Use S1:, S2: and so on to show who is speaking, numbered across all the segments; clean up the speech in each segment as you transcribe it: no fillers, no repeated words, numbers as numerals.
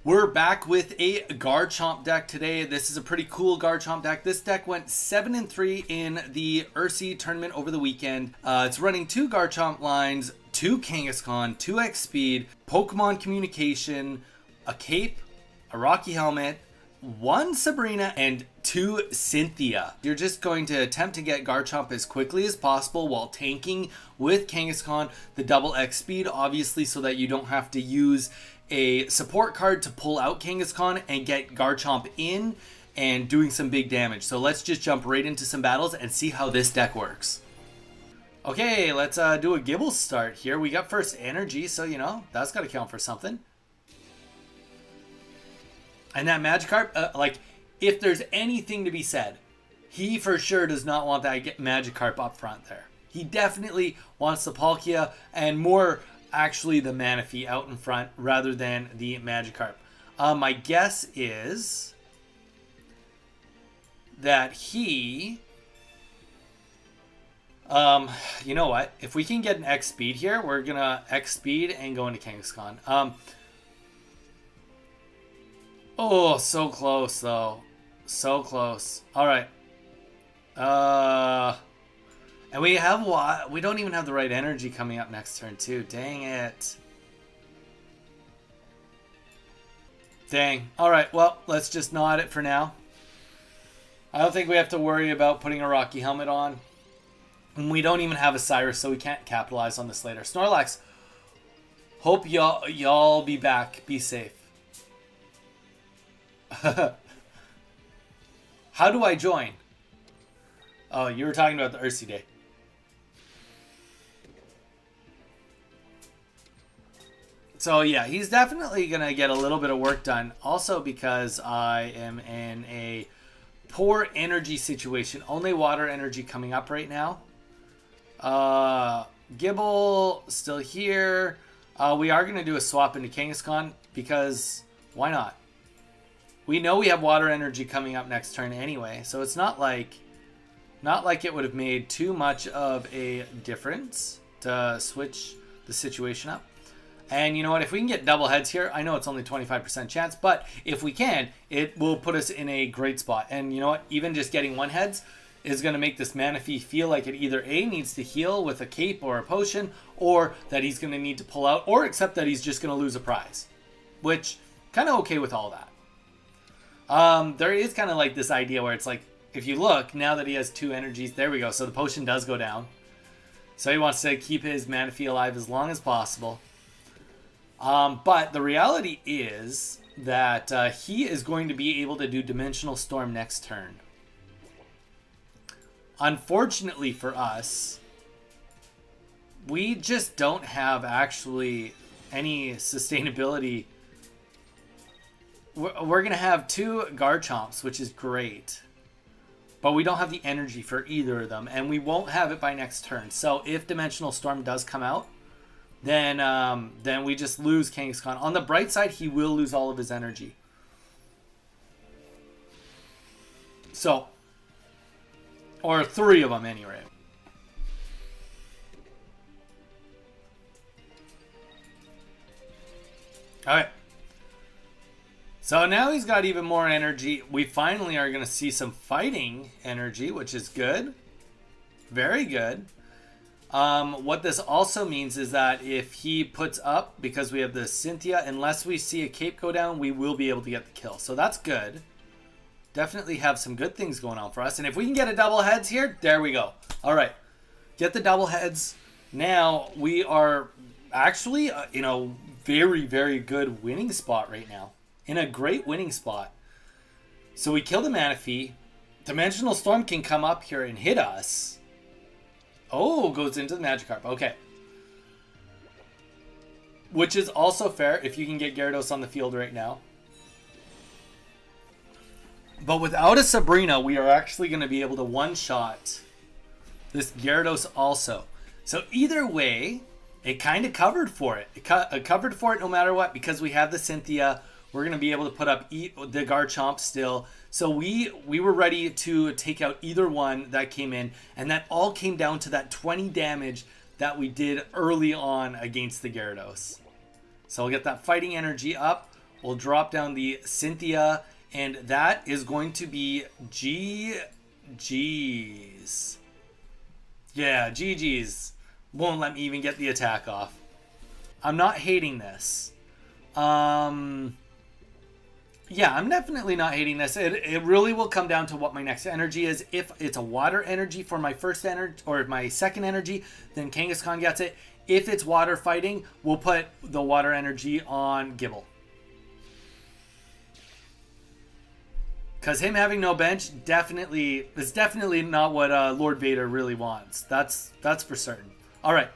S1: We're back with a Garchomp deck today. This is a pretty cool Garchomp deck. This deck went 7-3 in the Ursi tournament over the weekend. It's running 2 Garchomp lines, 2 Kangaskhan, 2x speed, Pokemon communication, a cape, a Rocky helmet, 1 Sabrina, and 2 Cynthia. You're just going to attempt to get Garchomp as quickly as possible while tanking with Kangaskhan, the double X speed, obviously, so that you don't have to use a support card to pull out Kangaskhan and get Garchomp in and doing some big damage. So let's just jump right into some battles and see how this deck works. Okay, let's do a Gibble start here. We got first energy, so you know, that's got to count for something. And that Magikarp, like, if there's anything to be said, he for sure does not want that Magikarp up front there. He definitely wants the Palkia and more actually the Manaphy out in front rather than the Magikarp. My guess is that he... you know what? If we can get an X speed here, we're going to X speed and go into Kangaskhan. Oh, so close, though. So close. All right. And we don't even have the right energy coming up next turn, too. Dang it. Dang. All right, well, let's just nod it for now. I don't think we have to worry about putting a Rocky helmet on. And we don't even have a Cyrus, so we can't capitalize on this later. Snorlax, hope y'all be back. Be safe. How do I join? Oh, you were talking about the Ursi Day. So yeah, he's definitely going to get a little bit of work done. Also because I am in a poor energy situation. Only water energy coming up right now. Gibble still here. We are going to do a swap into Kangaskhan because why not? We know we have water energy coming up next turn anyway, so it's not like it would have made too much of a difference to switch the situation up. And you know what? If we can get double heads here, I know it's only 25% chance, but if we can, it will put us in a great spot. And you know what? Even just getting 1 heads is going to make this Manaphy feel like it either A, needs to heal with a cape or a potion, or that he's going to need to pull out, or accept that he's just going to lose a prize. Which, kind of okay with all that. There is kind of like this idea where it's like, if you look, now that he has 2 energies, there we go. So the potion does go down. So he wants to keep his Manaphy alive as long as possible. But the reality is that he is going to be able to do Dimensional Storm next turn. Unfortunately for us, we just don't have actually any sustainability. We're going to have 2 Garchomps, which is great. But we don't have the energy for either of them. And we won't have it by next turn. So if Dimensional Storm does come out, then we just lose Kangaskhan. On the bright side, he will lose all of his energy. So, or 3 of them anyway. Alright. So now he's got even more energy. We finally are going to see some fighting energy, which is good. Very good. What this also means is that if he puts up, because we have the Cynthia, unless we see a cape go down, we will be able to get the kill. So that's good. Definitely have some good things going on for us. And if we can get a double heads here, there we go. All right. Get the double heads. Now we are actually in a very, very good winning spot right now. In a great winning spot. So we kill the Manaphy. Dimensional Storm can come up here and hit us. Oh, goes into the Magikarp. Okay. Which is also fair if you can get Gyarados on the field right now. But without a Sabrina, we are actually going to be able to one-shot this Gyarados also. So either way, it kind of covered for it. It covered for it no matter what, because we have the Cynthia. We're going to be able to put up the Garchomp still. So we were ready to take out either one that came in. And that all came down to that 20 damage that we did early on against the Gyarados. So we'll get that fighting energy up. We'll drop down the Cynthia, and that is going to be GG's. Yeah, GG's. Won't let me even get the attack off. I'm not hating this. Yeah, I'm definitely not hating this. It really will come down to what my next energy is. If it's a water energy for my first energy or my second energy, then Kangaskhan gets it. If it's water fighting, we'll put the water energy on Gibble. Because him having no bench is definitely not what Lord Vader really wants. That's for certain. All right.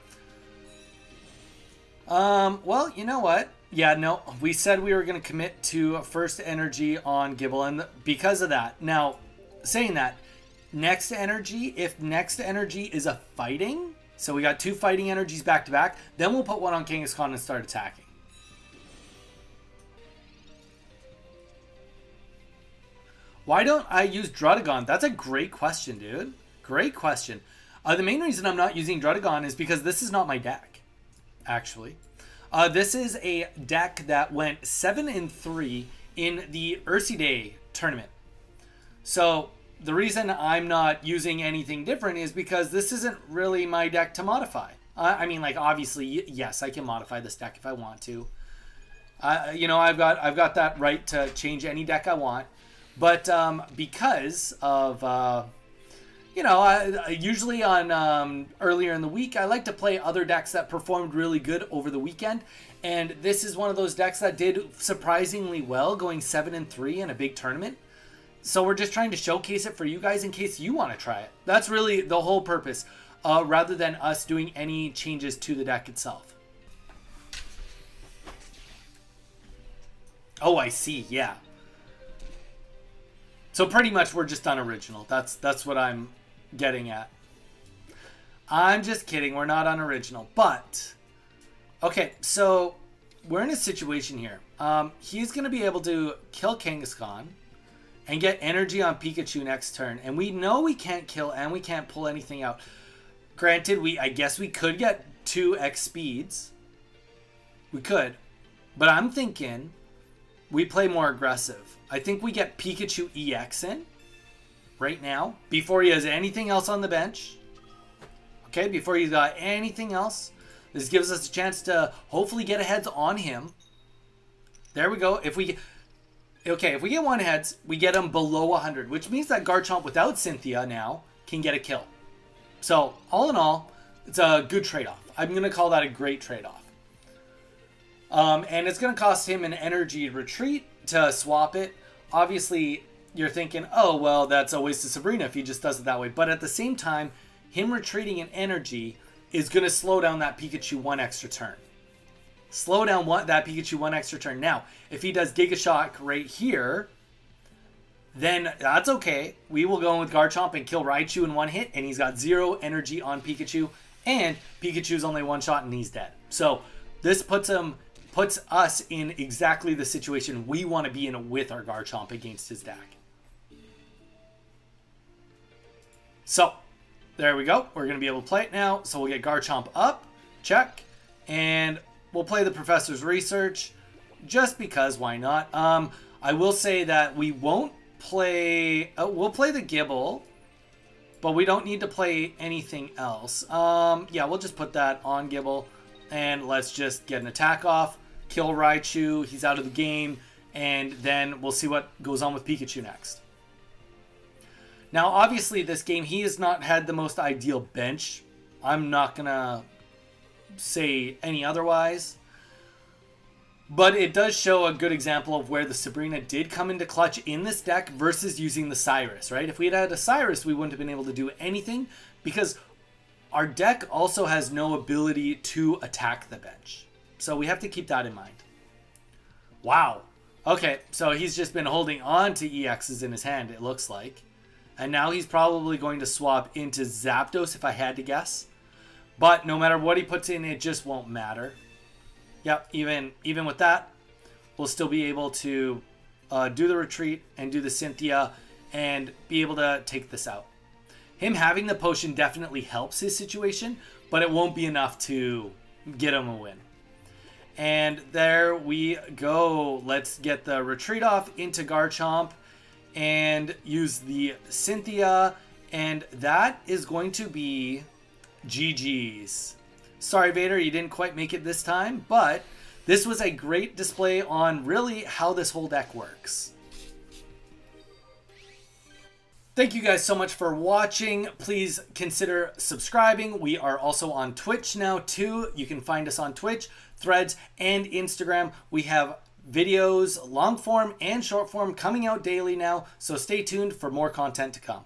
S1: Well, you know what? Yeah, no, we said we were going to commit to first energy on Gibble, and because of that. Now, saying that, next energy, if next energy is a fighting, so we got 2 fighting energies back to back, then we'll put one on Kangaskhan and start attacking. Why don't I use Druddigon? That's a great question, dude. Great question. The main reason I'm not using Druddigon is because this is not my deck, actually. This is a deck that went 7-3 in the Ursi Day tournament. So the reason I'm not using anything different is because this isn't really my deck to modify. I mean, like, obviously, yes, I can modify this deck if I want to. You know, I've got that right to change any deck I want. But because of, you know, usually on earlier in the week, I like to play other decks that performed really good over the weekend. And this is one of those decks that did surprisingly well, going 7-3 in a big tournament. So we're just trying to showcase it for you guys in case you want to try it. That's really the whole purpose, rather than us doing any changes to the deck itself. Oh, I see. Yeah. So pretty much we're just unoriginal. That's what I'm getting at. I'm just kidding. We're not unoriginal. But, okay, so we're in a situation here. He's going to be able to kill Kangaskhan and get energy on Pikachu next turn. And we know we can't kill and we can't pull anything out. Granted, I guess we could get 2x speeds. We could. But I'm thinking we play more aggressive. I think we get Pikachu EX in right now before he has anything else on the bench. Okay, before he's got anything else. This gives us a chance to hopefully get aheads on him. There we go. If we get one heads, we get him below 100, which means that Garchomp without Cynthia now can get a kill. So, all in all, it's a good trade-off. I'm going to call that a great trade-off. And it's going to cost him an energy retreat to swap it. Obviously, you're thinking, oh, well, that's a waste of Sabrina if he just does it that way. But at the same time, him retreating an energy is going to slow down that Pikachu one extra turn. Slow down that Pikachu one extra turn. Now, if he does Giga Shock right here, then that's okay. We will go in with Garchomp and kill Raichu in one hit, and he's got 0 energy on Pikachu, and Pikachu's only one shot and he's dead. So this puts us in exactly the situation we want to be in with our Garchomp against his deck. So, there we go. We're going to be able to play it now. So we'll get Garchomp up. Check. And we'll play the Professor's Research just because, why not? I will say that we won't play... we'll play the Gibble, but we don't need to play anything else. Yeah, we'll just put that on Gibble. And let's just get an attack off. Kill Raichu. He's out of the game. And then we'll see what goes on with Pikachu next. Now, obviously, this game, he has not had the most ideal bench. I'm not going to say any otherwise. But it does show a good example of where the Sabrina did come into clutch in this deck versus using the Cyrus, right? If we had a Cyrus, we wouldn't have been able to do anything because our deck also has no ability to attack the bench. So we have to keep that in mind. Wow. Okay, so he's just been holding on to EXs in his hand, it looks like. And now he's probably going to swap into Zapdos if I had to guess. But no matter what he puts in, it just won't matter. Yep, even with that, we'll still be able to do the retreat and do the Cynthia and be able to take this out. Him having the potion definitely helps his situation, but it won't be enough to get him a win. And there we go. Let's get the retreat off into Garchomp and use the Cynthia. And that is going to be GG's. Sorry, Vader, you didn't quite make it this time, but this was a great display on really how this whole deck works. Thank you guys so much for watching. Please consider subscribing. We are also on Twitch now too. You can find us on Twitch, Threads, and Instagram. We have videos, long form and short form, coming out daily now, so stay tuned for more content to come.